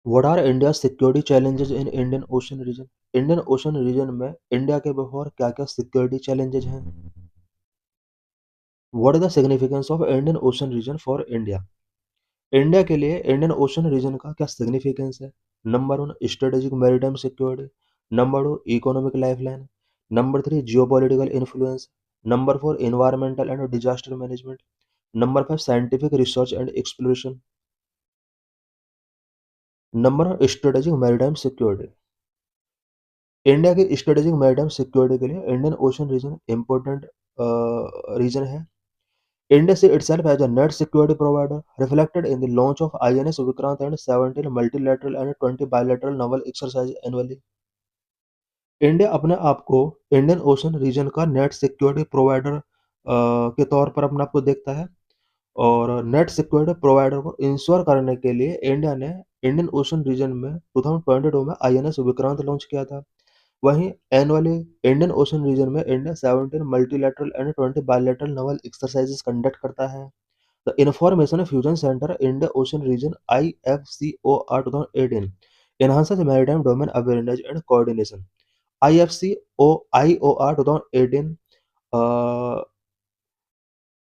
What are India's security challenges in Indian Ocean region? Indian Ocean region में India के बहौर क्या-क्या security challenges हैं? What is the significance of Indian Ocean region for India? India के लिए Indian Ocean region का क्या significance है? Number 1 strategic maritime security, number 2 economic lifeline, number 3 geopolitical influence, number 4 environmental and disaster management, number 5 scientific research and exploration, number strategic maritime security. India की strategic maritime security के लिए Indian Ocean region important region है। India sees itself as a net security provider, reflected in the launch of INS Vikrant and 17 multilateral and 20 bilateral naval exercises annually. India अपने आप को Indian Ocean region का net security provider के तौर पर अपने आप को देखता है और नेट सिक्योरिटी प्रोवाइडर को इंश्योर करने के लिए इंडिया ने इंडियन ओशन रीजन में 2022 में आईएनएस विक्रांत लॉन्च किया था। वहीं एनुअली इंडियन ओशन रीजन में India 17 multilateral and 20 bilateral naval exercises conduct करता है। The information fusion centre India Ocean region IFCOR 2018 enhances maritime domain awareness and coordination. IFCOIOR 2018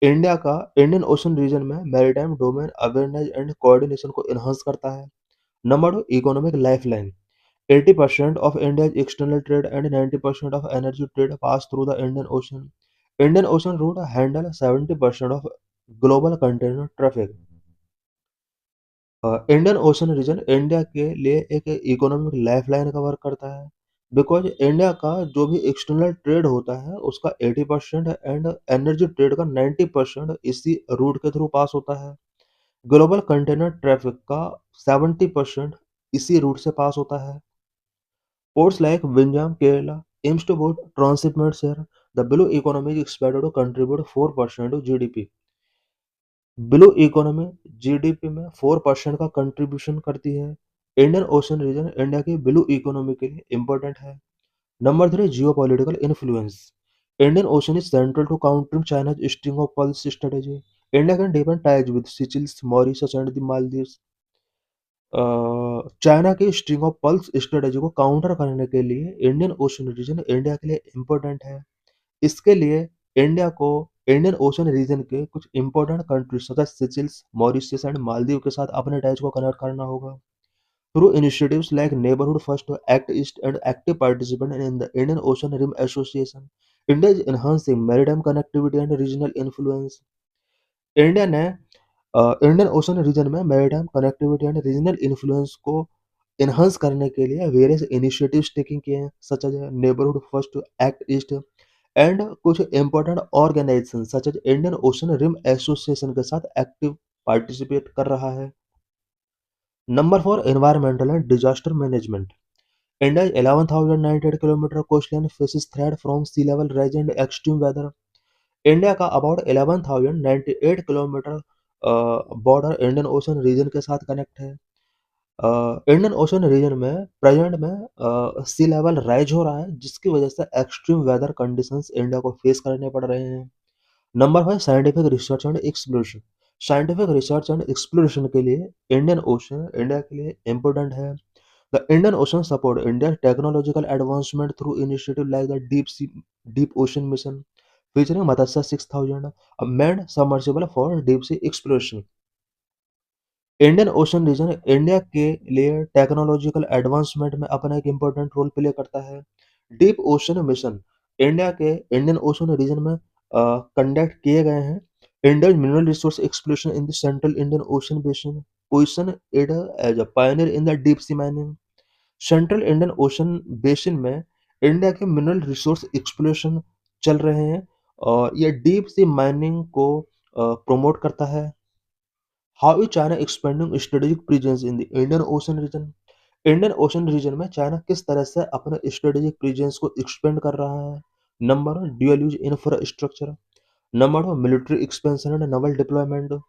India का Indian Ocean region में maritime domain awareness and coordination को enhance करता है। Number 2 economic lifeline 80% of India's external trade and 90% of energy trade pass through the Indian Ocean. Indian Ocean route handle 70% of global container traffic. Indian Ocean region India के लिए एक economic lifeline का work करता है because India का जो भी external trade होता है उसका 80% एंड एनर्जी ट्रेड का 90% इसी रूट के थ्रू पास होता है। ग्लोबल कंटेनर ट्रैफिक का 70% इसी रूट से पास होता है। Ports like Vizhinjam, Kerala aims to boost transshipment share. The blue economy is expected to contribute 4% to GDP. Blue economy GDP में 4% का कंट्रीब्यूशन करती है। इंडियन ओशन रीजन इंडिया की ब्लू इकोनॉमी के लिए इंपॉर्टेंट है। Number 3 geopolitical influence Indian Ocean is central to countering China's string of pearls strategy. India can depend ties with Seychelles Mauritius and the Maldives. China की string of pearls strategy को counter करने के लिए Indian Ocean region India के लिए important है। इसके लिए इंडिया को इंडियन ओशन रीजन के कुछ important countries such as Seychelles, Mauritius and Maldives के साथ अपने टाइज को कनेक्ट करना होगा। Through initiatives like Neighbourhood First, Act East and active participant in the Indian Ocean Rim Association, India is enhancing maritime connectivity and regional influence. India ने Indian Ocean region में maritime connectivity and regional influence को enhance करने के लिए various initiatives taking किए हैं such as Neighbourhood First, Act East and कुछ important organisation such as Indian Ocean Rim Association के साथ एक्टिव पार्टिसिपेट कर रहा है। Number 4 environmental and disaster management India 11,098 kilometre coastline faces threat from sea level rise and extreme weather. India का about 11,098 kilometre border Indian Ocean region के साथ connect है। Indian Ocean region में प्रेजेंट में sea level rise हो रहा है जिसकी वजह से एक्सट्रीम वेदर कंडीशंस इंडिया को फेस करने पड़ रहे हैं। Number 5 scientific research and exploration. Scientific research and exploration के लिए इंडियन ओशन इंडिया के लिए इम्पोर्टेंट है। The Indian ocean support India technological advancement through initiative like the deep ocean mission featuring Matsya 6000, a manned submersible for deep sea exploration. Indian Ocean region India के लिए technological advancement में अपना एक important role play करता है। Deep ocean mission India के Indian Ocean region में conduct किए गए हैं। Indian mineral resource exploration in the Central Indian Ocean Basin position it as a pioneer in the deep sea mining. Central Indian Ocean Basin में India के mineral resource exploration चल रहे हैं और ये डीप सी माइनिंग को promote करता है। How is China expanding strategic presence in the Indian Ocean reason. Indian Ocean region में चाइना किस तरह से अपने स्ट्रेटेजिक प्रेजेंस को एक्सपेंड कर रहा है। Number 1 dual use infrastructure, number 2 military expansion and naval deployment,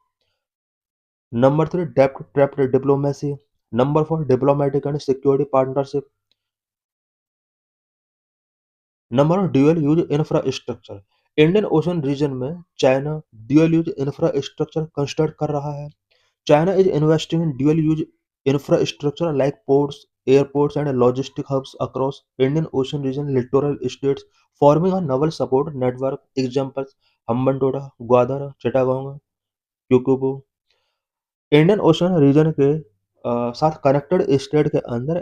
number 3 डेप्थ trapped diplomacy, number 4 diplomatic and security partnership, number dual use infrastructure. Indian Ocean region में China dual use infrastructure construct कर रहा है। China is investing in dual use infrastructure like ports, airports, and logistic hubs across Indian Ocean region littoral states, forming a naval support network. Examples: Hambantota, Gwadar, Chittagong, Kyukubu। Indian Ocean region के साथ connected state के अंदर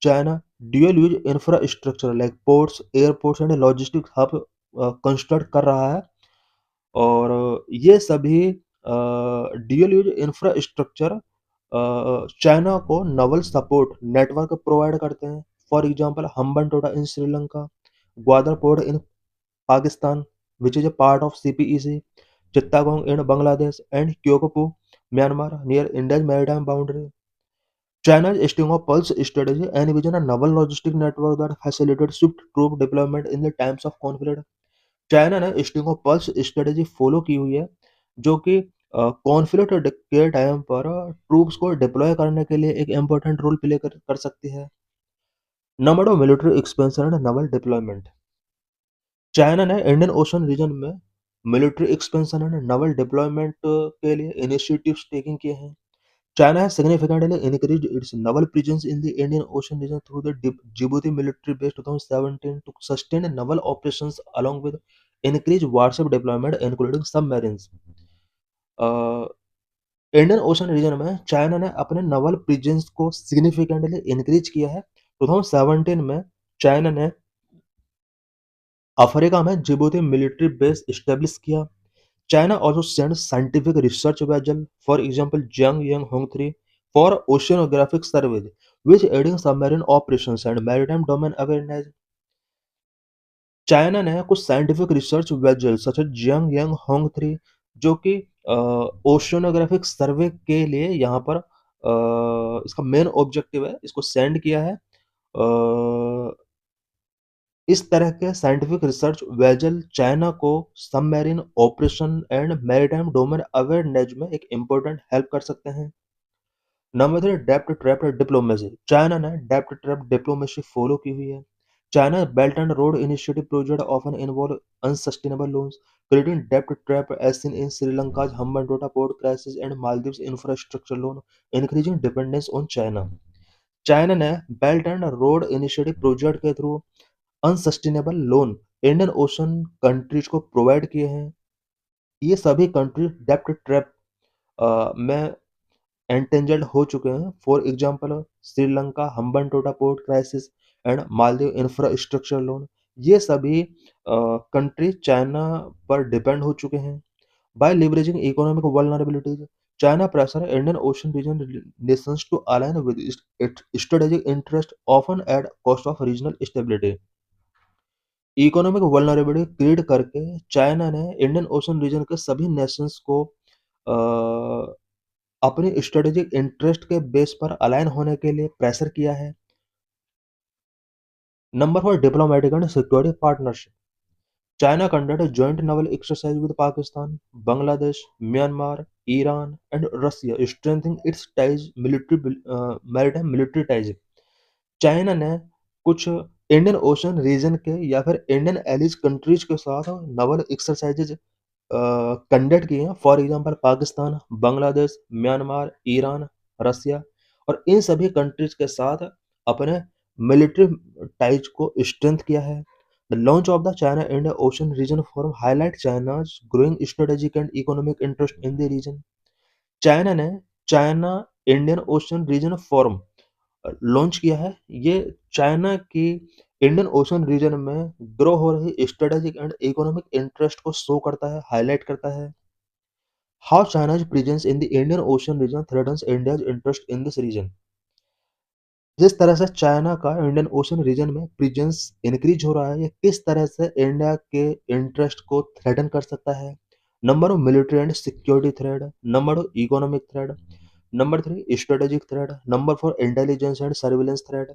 China dual use infrastructure like ports, airports and logistic hub construct कर रहा है। और ये सभी ड्यूअल यूज इंफ्रास्ट्रक्चर चाइना को नवल सपोर्ट नेटवर्क प्रोवाइड करते हैं। For example Hambantota in Sri Lanka, Gwadar port in Pakistan which is a part of CPEC, Chittagong in Bangladesh, and Kyokopu, Myanmar, near India's maritime boundary. China's Sting of Pulse strategy envision a novel logistic network that facilitates swift troop deployment in the times of conflict. China ने string of pearls strategy follow की हुई है, जो कि conflict के time पर troops को deploy करने के लिए एक इम्पोर्टेंट रोल प्ले कर सकती है। Number of military expansion and naval deployment. China ने इंडियन ओशन रीजन में military expansion and naval deployment के लिए इनिशिएटिव्स टेकिंग किए हैं। China has significantly increased its naval presence in the Indian Ocean region through the Djibouti military base 2017 to sustain naval operations along with increased warship deployment including submarines. Indian Ocean region में China ने अपने naval presence को significantly increase किया है। 2017 में China ने Africa में Djibouti military base establish किया। China also sends scientific research vessels, for example Jiangyang Hong-3, for oceanographic surveys, which aiding submarine operations and maritime domain awareness. China ने कुछ scientific research vessel such as Xiang Hong 3 जो कि ओशियोनोग्राफिक सर्वे के लिए यहाँ पर इसका मेन ऑब्जेक्टिव है, इसको सेंड किया है। इस तरह के साइंटिफिक रिसर्च वेजल चाइना को submarine operation and maritime domain awareness में एक इम्पोर्टेंट हेल्प कर सकते हैं। नंबर 3, डेप्ट ट्रैप डिप्लोमेसी। चाइना ने डेप्ट ट्रैप डिप्लोमेसी फॉलो की हुई है। China Belt and Road Initiative project often involve unsustainable loans, creating डेप्ट ट्रैप एज सीन इन श्रीलंका's Hambantota port crisis and Maldives infrastructure loan, increasing dependence on China. China ने Belt and Road Initiative project के through unsustainable loan Indian ocean countries को provide किए हैं। ये सभी country डेप्ट trap में एंटेंजर्ड हो चुके हैं। For example Sri Lanka Hambantota port crisis and Maldives infrastructure loan, ये सभी कंट्री चाइना पर डिपेंड हो चुके हैं। By leveraging economic vulnerabilities, China pressure Indian Ocean region nations to align with its strategic interest often at cost of regional stability. Economic vulnerability create करके China ने Indian Ocean region के सभी nations को अपनी strategic interest के base पर align होने के लिए प्रेशर किया है। Number 4, diplomatic and security partnership. China conducted joint naval exercise with Pakistan, Bangladesh, Myanmar, Iran, and Russia, strengthening its ties maritime military ties। China ने कुछ इंडियन ओशन रीजन के या फिर इंडियन एलिज कंट्रीज के साथ नवल एक्सरसाइजेज कंडक्ट किए हैं। For example Pakistan, Bangladesh, Myanmar, Iran, Russia, और इन सभी कंट्रीज के साथ अपने मिलिट्री टाइज को स्ट्रेंथ किया है। The launch of the China India Ocean region forum highlight China's growing strategic and economic interest in the region. China ने China Indian Ocean region forum launch किया है। ये चाइना की इंडियन ओशन रीजन में grow हो रही strategic and economic interest को show करता है, हाईलाइट करता है। How China's presence in the Indian Ocean region threatens India's interest in this region. जिस तरह से चाइना का इंडियन ओशन रीजन में प्रेजेंस इंक्रीज हो रहा है, ये किस तरह से इंडिया के इंटरेस्ट को थ्रेटन कर सकता है। Number of military and security threat, number of economic threat, number 3 strategic threat, number 4 intelligence and surveillance threat,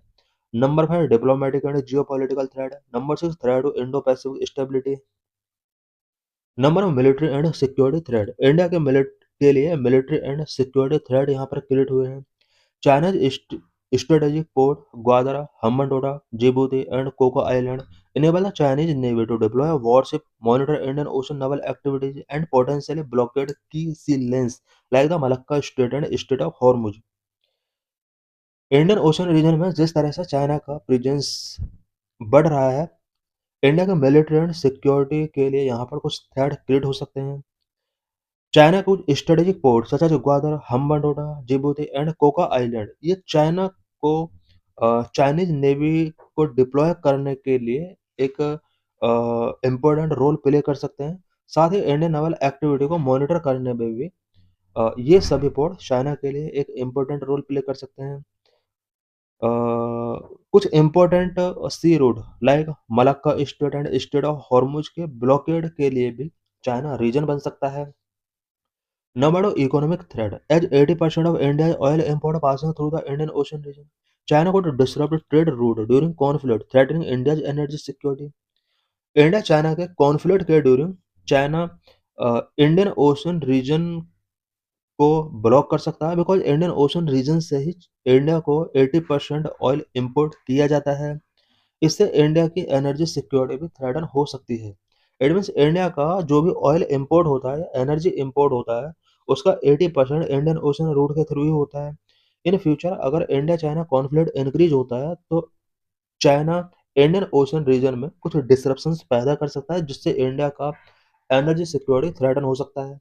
number 5 diplomatic and geopolitical threat, number 6 threat to Indo Pacific stability. Number of military and security threat, India के के लिए military and security threat यहाँ पर create हुए हैं। China's strategic port, Gwadar, Hambantota, Djibouti, and Coco Island enable the Chinese Navy to deploy a warship, monitor Indian Ocean naval activities, and potentially blockade key sea lanes like the Malacca Strait and Strait of Hormuz. Indian Ocean region में जिस तरह से China का presence बढ़ रहा है, India के military and security के लिए यहाँ पर कुछ थ्रेट क्रिएट हो सकते हैं। चाइना कुछ strategic port such as Gwadar, Hambantota, Djibouti and Coco island, ये चाइना को चाइनीज नेवी को डिप्लॉय करने के लिए एक इम्पोर्टेंट रोल प्ले कर सकते हैं। साथ ही इंडियन नावल एक्टिविटी को मॉनिटर करने में भी ये सभी पोर्ट चाइना के लिए एक इम्पोर्टेंट रोल प्ले कर सकते हैं। अ, कुछ important sea route like Malacca strait and strait of Hormuz के ब्लॉकेड के लिए भी चाइना रीजन बन सकता है। Number two, economic threat. As 80% of India's oil import passing through the Indian Ocean region, China could disrupt trade route during conflict, threatening India's energy security. India China के conflict के during China Indian Ocean region को block कर सकता है, because Indian Ocean reason से ही India को 80% oil import किया जाता है। इससे इंडिया की एनर्जी सिक्योरिटी भी थ्रेटन हो सकती है। इट मीन्स इंडिया का जो भी ऑयल इंपोर्ट होता है, एनर्जी इंपोर्ट होता है, उसका 80% इंडियन ओशन रूट के थ्रू ही होता है। इन फ्यूचर अगर इंडिया चाइना कॉन्फ्लिक्ट इंक्रीज होता है तो चाइना इंडियन ओशन रीजन में कुछ डिसरप्शंस पैदा कर सकता है, जिससे इंडिया का एनर्जी सिक्योरिटी थ्रेटन हो सकता है।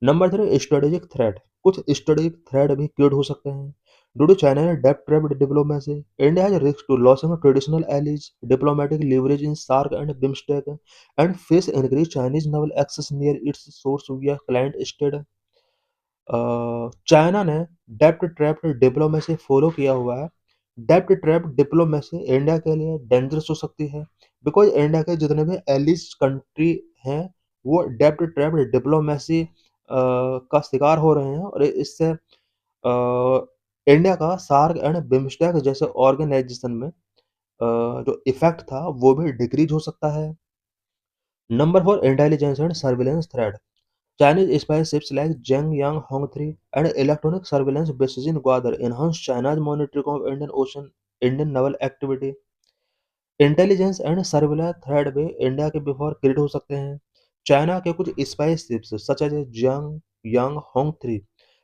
Number three, strategic threat. कुछ स्ट्रेटेजिक थ्रेट भी क्रिएट हो सकते हैं ड्यू टू चाइना डेप्थ trapped diplomacy. India has risk to losing traditional allies, diplomatic leverage in SAARC and BIMSTEC, and face increased Chinese naval access near its source via client state। China ने depth trapped diplomacy follow किया हुआ है। Depth trapped diplomacy India के लिए dangerous हो सकती है, because India के जितने भी एलिज कंट्री हैं वो डेप्थ ट्रैप्ड डिप्लोमेसी का शिकार हो रहे हैं, और इससे इंडिया का सार्क एंड बिम्स्टेक जैसे ऑर्गेनाइजेशन में जो इफेक्ट था वो भी डिक्रीज हो सकता है। Number four, intelligence and surveillance threat. Chinese spy ships like Zhengyang Hong-3 and electronic surveillance bases in Gwadar enhance China's monitoring of Indian naval activity। Intelligence and surveillance threat भी India के before create हो सकते हैं। China के कुछ spy ships such as Xiang Yang Hong 3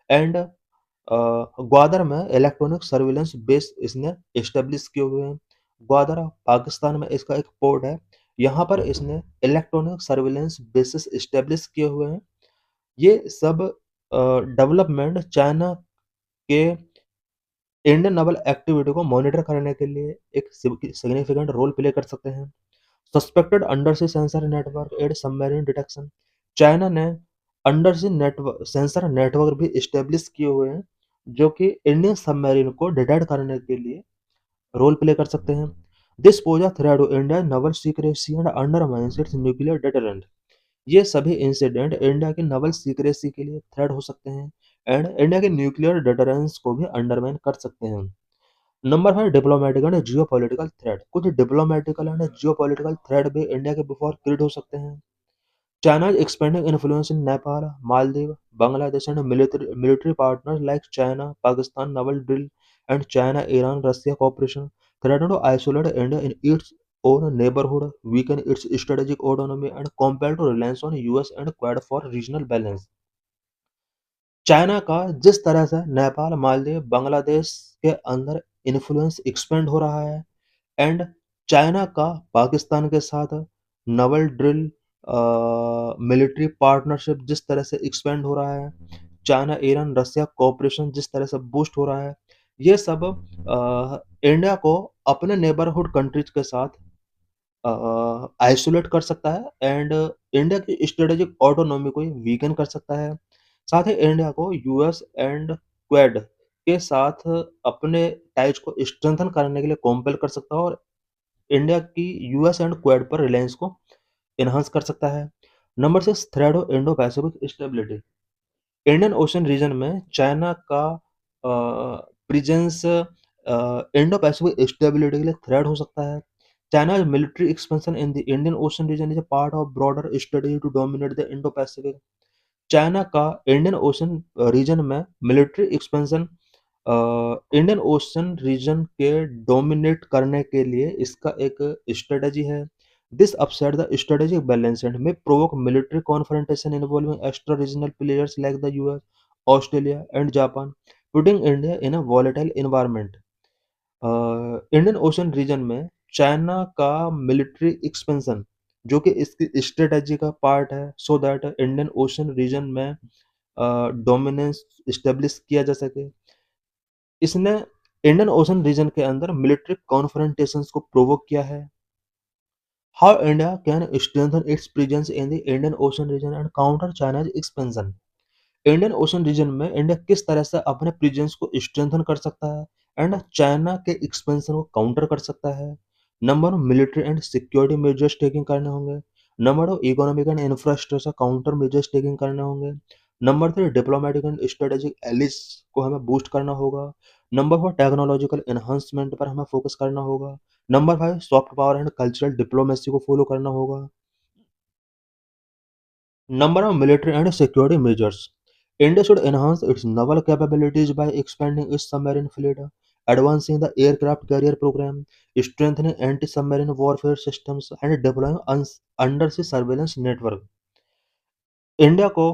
and Gwadar में electronic surveillance base इसने establish किए हुए हैं। ग्वादर पाकिस्तान में इसका एक पोर्ट है, यहाँ पर इसने इलेक्ट्रॉनिक सर्विलेंस बेसिस एस्टेब्लिश किए हुए हैं। ये सब डेवलपमेंट चाइना के इंडियन नावल एक्टिविटी को मॉनिटर करने के लिए एक सिग्निफिकेंट रोल प्ले कर सकते हैं। Suspected undersea sensor network and submarine detection. China ने अंडरसी नेटवर्क सेंसर नेटवर्क भी इस्टेब्लिश किए हुए हैं, जो कि इंडियन सबमरीन को डिटेक्ट करने के लिए रोल प्ले कर सकते हैं। This pose a threat to India naval secrecy and undermines its nuclear deterrent. ये सभी इंसिडेंट इंडिया की नावल सीक्रेसी के लिए थ्रेट हो सकते हैं एंड इंडिया के न्यूक्लियर डेटरेंस को भी अंडरमाइन कर सकते हैं। Number 5, diplomatic and geopolitical threat. कुछ डिप्लोमेटिकल एंड जियोपॉलिटिकल थ्रेट भी इंडिया के बिफोर क्रिएट हो सकते हैं। China is expanding influence in Nepal, Maldives, Bangladesh and military partners like China, Pakistan naval drill and China-Iran-Russia cooperation threaten to isolate India in its own neighborhood, weaken its strategic autonomy and compel to reliance on US and Quad for regional balance। China का जिस तरह से नेपाल, मालदीव, बांग्लादेश के अंदर influence expand हो रहा है and China का पाकिस्तान के साथ नवल ड्रिल मिलिट्री पार्टनरशिप जिस तरह से एक्सपेंड हो रहा है, चाइना ईरान रसिया कोऑपरेशन जिस तरह से बूस्ट हो रहा है, ये सब इंडिया को अपने नेबरहुड कंट्रीज के साथ आइसोलेट कर सकता है एंड इंडिया की स्ट्रेटेजिक ऑटोनॉमी को वीकन कर सकता है। साथ ही इंडिया को यूएस एंड क्वेड के साथ अपने टाइज को स्ट्रेंथन करने के लिए कॉम्पेल कर सकता है और इंडिया की यूएस एंड क्वेड पर रिलायंस को एनहांस कर सकता है। Number 6, threat of Indo Pacific stability. Indian Ocean region में चाइना का प्रेजेंस इंडो पैसिफिक स्टेबिलिटी के लिए थ्रेड हो सकता है। China's military expansion in the Indian Ocean region is a part of broader strategy to dominate the Indo-Pacific। China का Indian Ocean region में military expansion Indian Ocean region के dominate करने के लिए इसका एक स्ट्रेटजी है। This upset the strategic balance and may provoke military confrontation involving extra-regional players like the US, Australia and Japan, putting India in a volatile environment। Indian Ocean region में China का military expansion जो कि इसकी strategy का part है so that Indian Ocean region में dominance establish किया जा सके। इसने इंडियन ओशन रीजन के अंदर मिलिट्री कॉन्फ्रंटेशंस को प्रोवोक किया है। How India can strengthen its presence in the Indian Ocean region and counter China's expansion. Indian Ocean region में इंडिया किस तरह से अपने प्रेजेंस को स्ट्रेंथन कर सकता है एंड चाइना के एक्सपेंशन को काउंटर कर सकता है। Number one, military and security measures taking करने होंगे। Number two, economic and infrastructure counter measures taking करने होंगे। Number three, diplomatic and strategic allies को हमें बूस्ट करना होगा। नंबर फोर, टेक्नोलॉजिकल एनहांसमेंट पर हमें फोकस करना होगा। Number five, soft power and cultural diplomacy को फॉलो करना होगा। Number of military and security measures. India should enhance its naval capabilities by expanding its submarine fleet, advancing the aircraft carrier program, strengthening anti-submarine warfare systems, and deploying undersea surveillance network. India को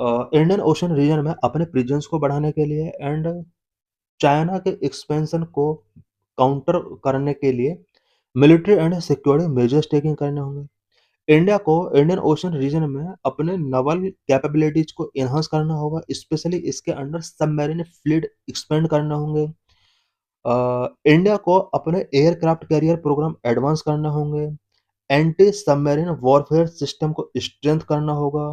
Indian Ocean region में अपने presence को बढ़ाने के लिए and China के expansion को counter करने के लिए military and security measures taking करने होंगे। इंडिया को इंडियन ओशन रीजन में अपने नवल कैपेबिलिटीज को एनहांस करना होगा, स्पेशली इसके अंडर सबमरीन फ्लीट एक्सपेंड करना होंगे। इंडिया को अपने एयरक्राफ्ट कैरियर प्रोग्राम एडवांस करने होंगे। एंटी सबमरीन वॉरफेयर सिस्टम को स्ट्रेंथ करना होगा।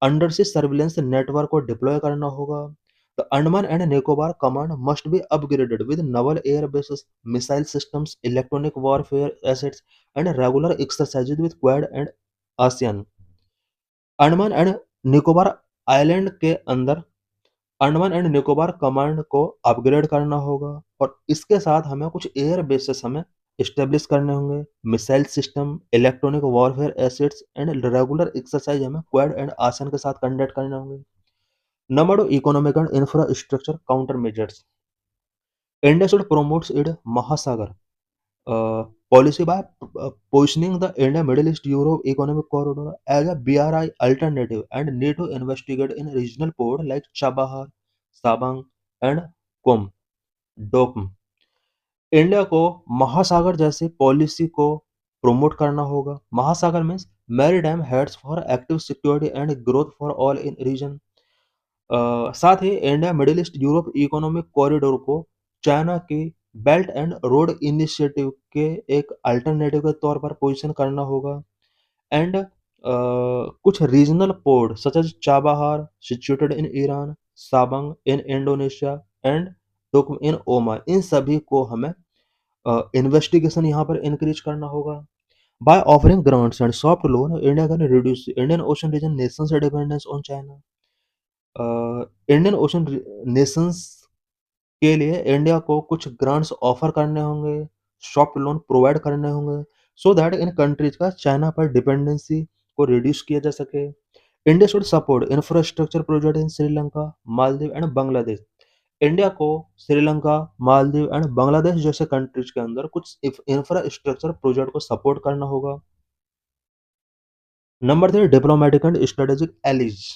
अंडर सी सर्विलेंस नेटवर्क को डिप्लॉय करना होगा। The Andaman and Nicobar command must be upgraded with naval air bases, missile systems, electronic warfare assets, and regular exercises with Quad and ASEAN। Andaman and Nicobar island के अंदर Andaman and Nicobar command को upgrade करना होगा और इसके साथ हमें कुछ एयर बेसेस हमें इस्टेब्लिश करने होंगे। Missile system, electronic warfare assets and regular exercise हमें क्वाड एंड आसियान के साथ कंडक्ट करने होंगे। Number two, economic and infrastructure counter measures. India should promotes its Mahasagar policy by positioning the India Middle East Europe economic corridor as a BRI alternative and need to investigate in regional port like Chabahar, Sabang and Qom Dokum। India को महासागर जैसे policy को promote करना होगा। Mahasagar means maritime heads for active security and growth for all in region. साथ ही India Middle East Europe economic corridor को China की Belt and Road Initiative के एक अल्टरनेटिव के तौर पर पोजीशन करना होगा। एंड कुछ regional port such as Chabahar situated in Iran, Sabang in Indonesia and Duqm in Oman, इन सभी को हमें इन्वेस्टिगेशन यहाँ पर इंक्रीज करना होगा। By offering grants and soft loan, India can reduce Indian Ocean region nations dependence on China. Indian Ocean nations के लिए इंडिया को कुछ ग्रांट्स ऑफर करने होंगे, सॉफ्ट लोन प्रोवाइड करने होंगे सो दैट इन कंट्रीज का चाइना पर डिपेंडेंसी को रिड्यूस किया जा सके। India should support infrastructure project in Sri Lanka, Maldives and Bangladesh. India को श्रीलंका, मालदीव एंड बांग्लादेश जैसे कंट्रीज के अंदर कुछ इंफ्रास्ट्रक्चर प्रोजेक्ट को सपोर्ट करना होगा। Number three, diplomatic and strategic allies.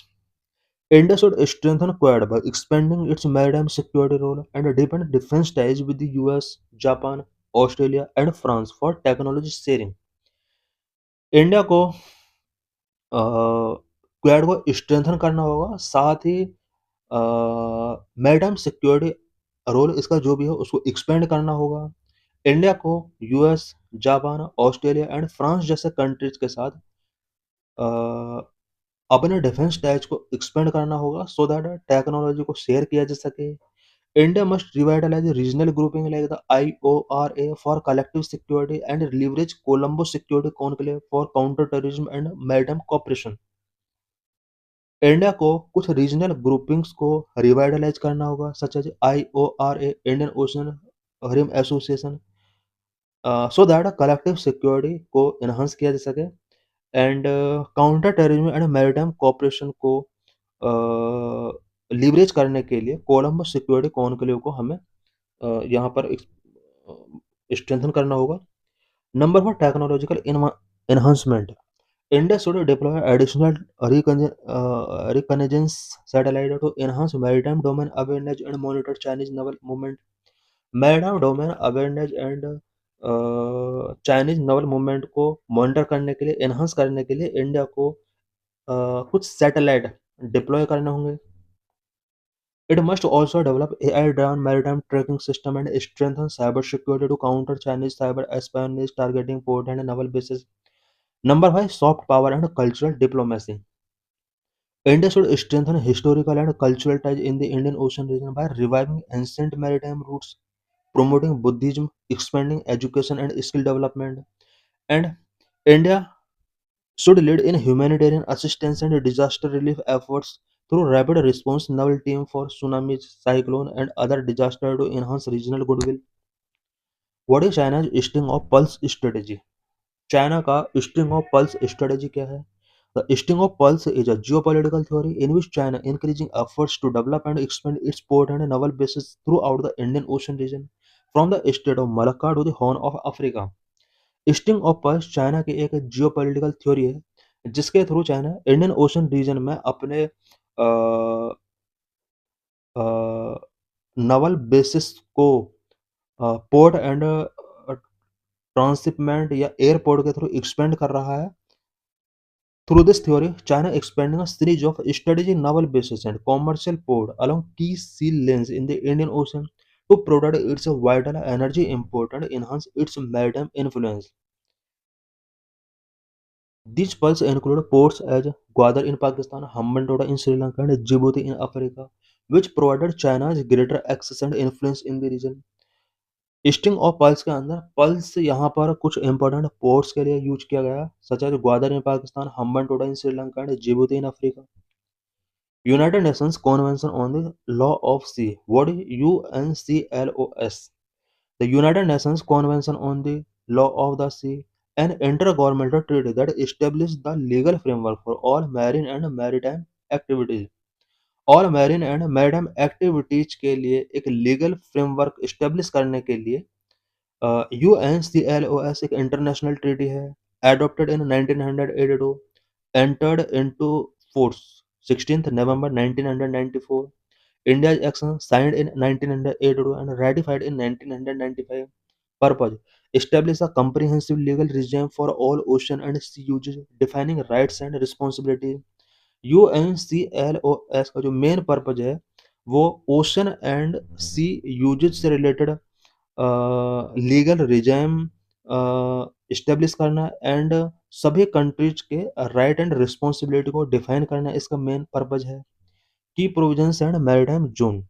India should strengthen Quad by expanding its maritime security role and deepen defense ties with the US, Japan, Australia, and France for technology sharing। India को quad को strengthen करना होगा, साथ ही maritime security role इसका जो भी हो उसको एक्सपेंड करना होगा। इंडिया को US, Japan, Australia and France जैसे कंट्रीज के साथ अपने डिफेंस टाइज को एक्सपेंड करना होगा सो दैट टेक्नोलॉजी को शेयर किया जा सके। India must revitalise regional grouping like the IORA for collective security and leverage Colombo security conclave for counter terrorism and maritime cooperation. India को कुछ रीजनल ग्रुपिंग्स को रिवाइटलाइज करना होगा such as IORA, Indian Ocean Rim Association, so that collective security को enhance किया जा सके and counter terrorism and maritime cooperation को लीवरेज करने के लिए कोलंबो सिक्योरिटी कॉन्क्लेव को हमें यहाँ पर स्ट्रेंथन करना होगा। Number four, technological enhancement. India should deploy additional reconnaissance satellite to enhance maritime domain awareness and monitor Chinese naval movement. Maritime domain awareness and Chinese naval movement को मॉनिटर करने के लिए, एनहांस करने के लिए इंडिया को कुछ सैटेलाइट डिप्लॉय करने होंगे। It must also develop AI-driven maritime tracking system and strengthen cybersecurity to counter Chinese cyber espionage targeting port and naval bases. Number 5, soft power and cultural diplomacy. India should strengthen historical and cultural ties in the Indian Ocean region by reviving ancient maritime routes, promoting Buddhism, expanding education and skill development. And India should lead in humanitarian assistance and disaster relief efforts through rapid response naval team for tsunamis, cyclone, and other disasters to enhance regional goodwill. What is China's string of pulse strategy? China का string of pulse strategy क्या है? The string of pulse is a geopolitical theory in which China increasing efforts to develop and expand its port and naval bases throughout the Indian Ocean region, from the Strait of Malacca to the Horn of Africa. String of pearls China की एक geopolitical theory है जिसके through China Indian Ocean region में अपने naval bases को port and transshipment या airport के through expand कर रहा है। Through this theory China expanding a series of strategic naval bases and commercial port along key sea lanes in the Indian Ocean to protect its vital energy import and enhance its maritime influence. These pearls include ports as Gwadar in Pakistan, Hambantota in Sri Lanka, and Djibouti in Africa, which provided China's greater access and influence in the region. String of pulse के अंदर pulse यहाँ पर कुछ important ports के लिए use किया गया such as Gwadar in Pakistan, Hambantota in Sri Lanka and Djibouti in Africa. United Nations Convention on the Law of Sea, what is UNCLOS? The United Nations Convention on the Law of the Sea, an intergovernmental treaty that establishes the legal framework for all marine and maritime activities. All marine and maritime activities के लिए एक legal framework establish करने के लिए UNCLOS एक international treaty है, adopted in 1982, entered into force 16th November 1994. India's action signed in 1982 and ratified in 1995. Purpose: establish a comprehensive legal regime for all ocean and sea uses, defining rights and responsibilities. UNCLOS का जो main purpose है वो ocean and C usage से related legal regime establish करना and सभी countries के right and responsibility को define करना इसका मेन पर्पज है। की provisions and maritime zone,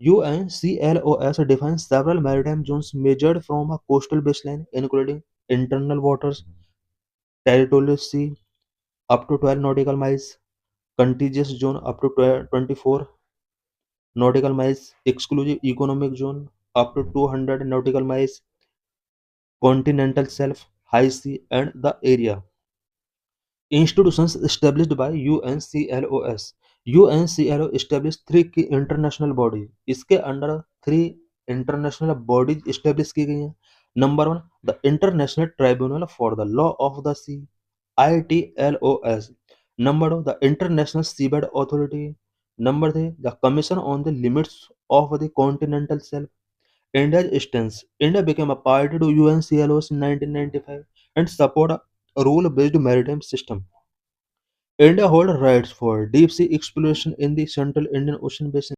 UNCLOS defines several maritime zones measured from a coastal baseline, including internal waters, territorial sea up to 12 nautical miles, contiguous zone up to 24 nautical miles, exclusive economic zone up to 200 nautical miles, continental shelf, high sea, and the area. Institutions established by UNCLOS. UNCLO established three key international bodies. इसके under three international bodies establish की गई हैं। Number one, the International Tribunal for the Law of the Sea, ITLOS। Number two, the International Seabed Authority. Number three, the Commission on the Limits of the Continental Shelf. India's stance: India became a party to UNCLOS in 1995 and support a rule-based maritime system. India holds rights for deep sea exploration in the central Indian Ocean basin.